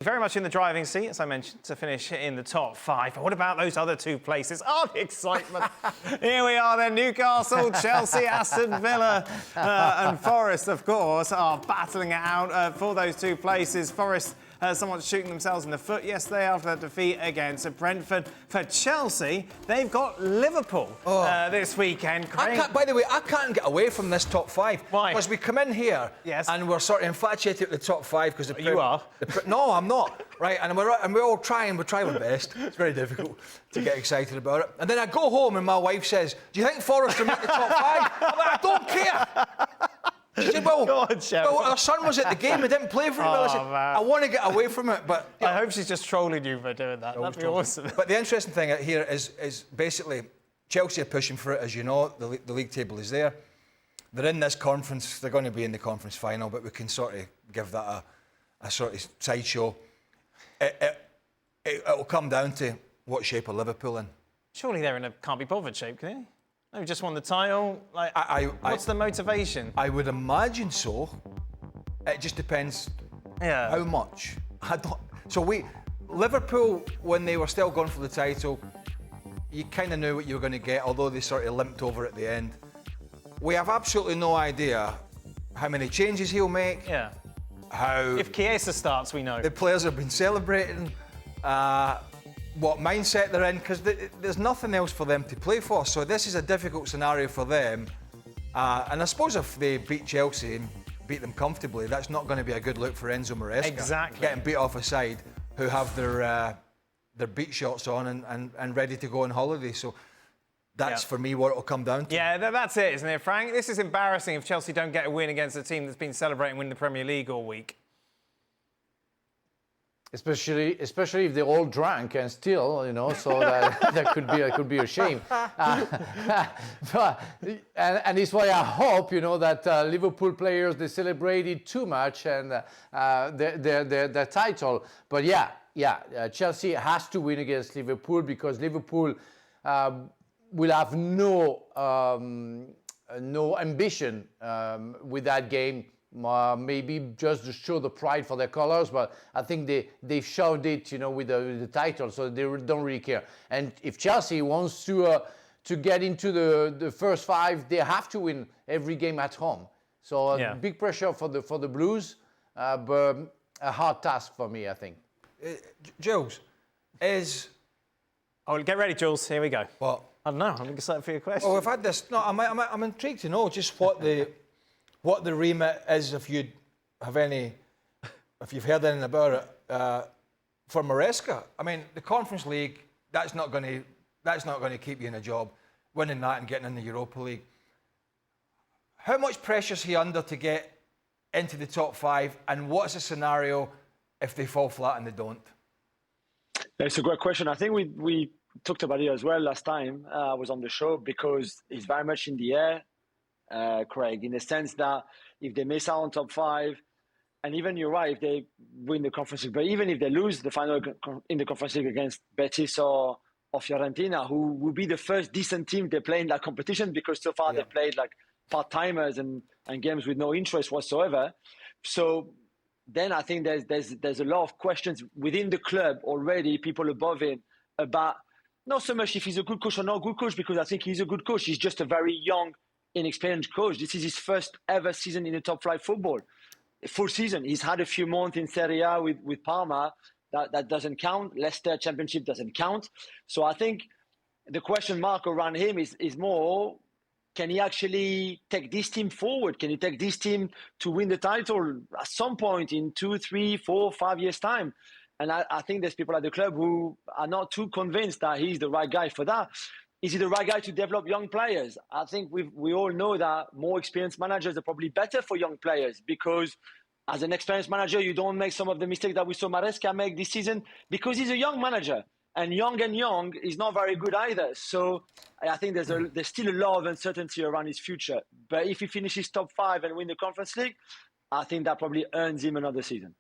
Very much in the driving seat, as I mentioned, to finish in the top 5. But what about those other 2 places? Oh, the excitement. Here we are then. Newcastle, Chelsea, Aston Villa and Forest, of course, are battling it out for those 2 places. Forest somewhat shooting themselves in the foot yesterday after that defeat against Brentford. For Chelsea, they've got Liverpool this weekend. By the way, I can't get away from this top 5. Why? Because we come in here and we're sort of infatuated with the top 5 because you are. No, I'm not. Right, and we all try and we try our best. It's very difficult to get excited about it. And then I go home and my wife says, "Do you think Forest will make the top 5?" I'm like, "I don't care." She said, well, our son was at the game. He didn't play very well. I said, I want to get away from it, but... I hope she's just trolling you for doing that. That'd be awesome. But the interesting thing here is basically Chelsea are pushing for it, as you know. The league table is there. They're in this conference. They're going to be in the conference final, but we can sort of give that a sort of sideshow. It'll come down to what shape are Liverpool in. Surely they're in a can't-be-bothered shape, can they? They've just won the title. Like, what's the motivation? I would imagine so. It just depends how much. Liverpool, when they were still going for the title, you kind of knew what you were going to get, although they sort of limped over at the end. We have absolutely no idea how many changes he'll make. Yeah. How... If Chiesa starts, we know. The players have been celebrating. What mindset they're in, because there's nothing else for them to play for. So this is a difficult scenario for them. And I suppose if they beat Chelsea and beat them comfortably, that's not going to be a good look for Enzo Maresca. Exactly. Getting beat off a side who have their beat shots on and ready to go on holiday. So that's, for me, what it'll come down to. Yeah, that's it, isn't it, Frank? This is embarrassing if Chelsea don't get a win against a team that's been celebrating winning the Premier League all week. Especially if they're all drunk and still, so that could be a shame. And it's why I hope, that Liverpool players, they celebrated too much and their title. But Chelsea has to win against Liverpool because Liverpool will have no ambition with that game. Maybe just to show the pride for their colours, but I think they've showed it, with the title, so they don't really care. And if Chelsea wants to get into the first 5, they have to win every game at home. So big pressure for the Blues, but a hard task for me, I think. Jules, Oh, get ready, Jules. Here we go. What? I don't know. I'm excited for your question. Well, we've had this. No, I'm intrigued to know just what the remit is, if you've heard anything about it, for Maresca. I mean, the Conference League, that's not going to keep you in a job. Winning that and getting in the Europa League. How much pressure is he under to get into the top 5, and what's the scenario if they fall flat and they don't? It's a great question. I think we talked about it as well last time I was on the show, because it's very much in the air. Craig, in the sense that if they miss out on top 5, and even you're right, if they win the Conference League, but even if they lose the final in the Conference League against Betis or Fiorentina, who will be the first decent team they play in that competition, because so far they played like part-timers and games with no interest whatsoever. So then I think there's a lot of questions within the club already, people above him, about not so much if he's a good coach or not a good coach, because I think he's a good coach. He's just a very young, inexperienced coach. This is his first ever season in the top flight football. Full season. He's had a few months in Serie A with Parma. That doesn't count. Leicester Championship doesn't count. So I think the question mark around him is more, can he actually take this team forward? Can he take this team to win the title at some point in 2, 3, 4, 5 years' time? And I think there's people at the club who are not too convinced that he's the right guy for that. Is he the right guy to develop young players? I think we all know that more experienced managers are probably better for young players, because as an experienced manager, you don't make some of the mistakes that we saw Maresca make this season, because he's a young manager. And young is not very good either. So I think there's still a lot of uncertainty around his future. But if he finishes top 5 and win the Conference League, I think that probably earns him another season.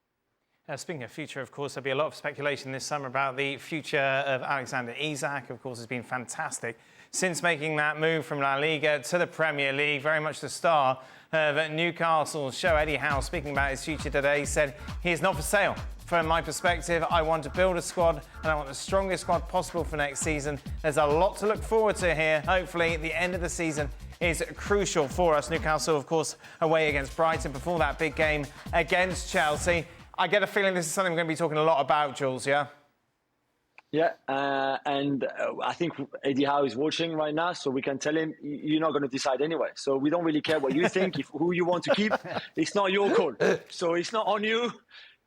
Speaking of future, of course, there'll be a lot of speculation this summer about the future of Alexander Isak. Of course, has been fantastic since making that move from La Liga to the Premier League. Very much the star of Newcastle's show. Eddie Howe, speaking about his future today, said he is not for sale. From my perspective, I want to build a squad and I want the strongest squad possible for next season. There's a lot to look forward to here. Hopefully, the end of the season is crucial for us. Newcastle, of course, away against Brighton before that big game against Chelsea. I get a feeling this is something we're going to be talking a lot about, Jules, yeah? Yeah, and I think Eddie Howe is watching right now, so we can tell him you're not going to decide anyway. So we don't really care what you think, who you want to keep. It's not your call. So it's not on you.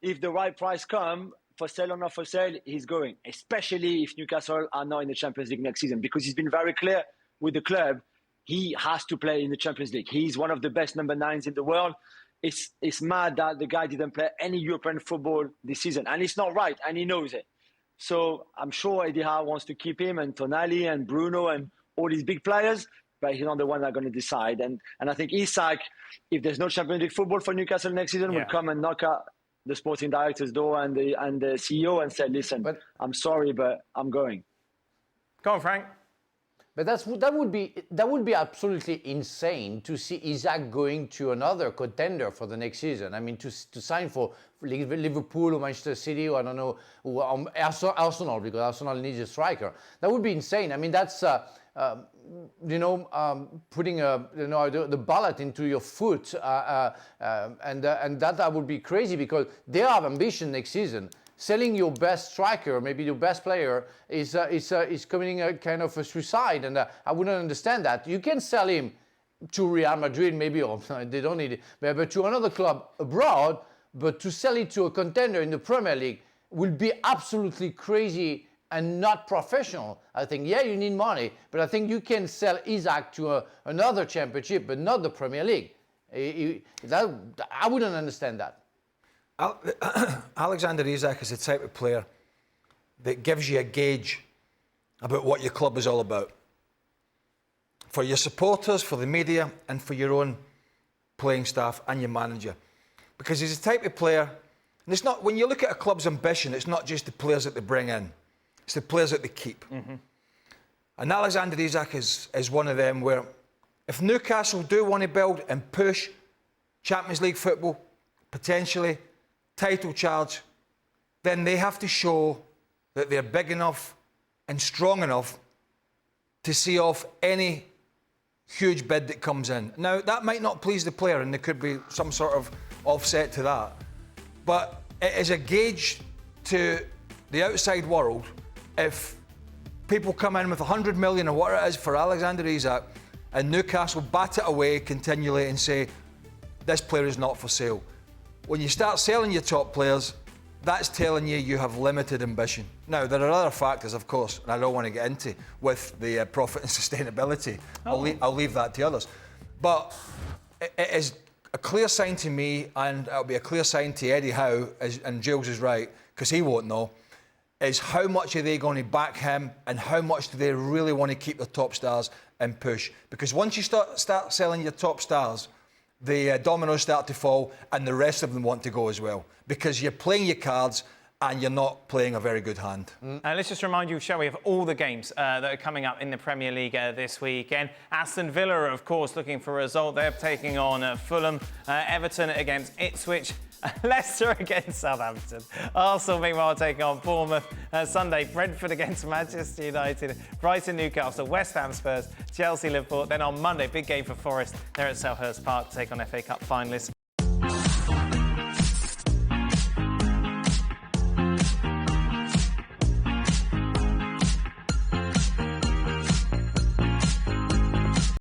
If the right price comes, for sale or not for sale, he's going, especially if Newcastle are not in the Champions League next season, because he's been very clear with the club. He has to play in the Champions League. He's one of the best number 9s in the world. It's mad that the guy didn't play any European football this season, and it's not right, and he knows it. So I'm sure Eddie Howe wants to keep him, and Tonali and Bruno and all these big players, but he's not the one that's going to decide. And I think Isak, if there's no Champions League football for Newcastle next season, will come and knock at the sporting director's door and the CEO and say, listen, I'm sorry, but I'm going. Go on, Frank. But that would be absolutely insane to see Isak going to another contender for the next season. I mean, to sign for Liverpool or Manchester City or I don't know, or Arsenal, because Arsenal needs a striker. That would be insane. I mean, that's putting the ballot into your foot, and that would be crazy because they have ambition next season. Selling your best striker, maybe your best player, is committing a kind of a suicide, and I wouldn't understand that. You can sell him to Real Madrid, maybe, or they don't need it, but to another club abroad. But to sell it to a contender in the Premier League will be absolutely crazy and not professional. I think, yeah, you need money, but I think you can sell Isak to another championship, but not the Premier League. I wouldn't understand that. Alexander Isak is the type of player that gives you a gauge about what your club is all about. For your supporters, for the media, and for your own playing staff and your manager. Because he's the type of player, and it's not, when you look at a club's ambition, it's not just the players that they bring in, it's the players that they keep. Mm-hmm. And Alexander Isak is one of them where if Newcastle do want to build and push Champions League football, potentially, title charge, then they have to show that they're big enough and strong enough to see off any huge bid that comes in. Now, that might not please the player, and there could be some sort of offset to that. But it is a gauge to the outside world if people come in with 100 million or what it is for Alexander Isak, and Newcastle bat it away continually and say, this player is not for sale. When you start selling your top players, that's telling you have limited ambition. Now, there are other factors, of course, and I don't want to get into with the profit and sustainability. I'll leave that to others. But it is a clear sign to me, and it'll be a clear sign to Eddie Howe, and Jules is right, because he won't know, is how much are they going to back him and how much do they really want to keep their top stars and push. Because once you start selling your top stars, the dominoes start to fall and the rest of them want to go as well, because you're playing your cards and you're not playing a very good hand. Let's just remind you, shall we, of all the games that are coming up in the Premier League this weekend. Aston Villa, of course, looking for a result. They're taking on Fulham, Everton against Ipswich, Leicester against Southampton. Arsenal, meanwhile, taking on Bournemouth. Sunday, Brentford against Manchester United, Brighton, Newcastle, West Ham, Spurs, Chelsea, Liverpool. Then on Monday, big game for Forest. They're at Selhurst Park to take on FA Cup finalists.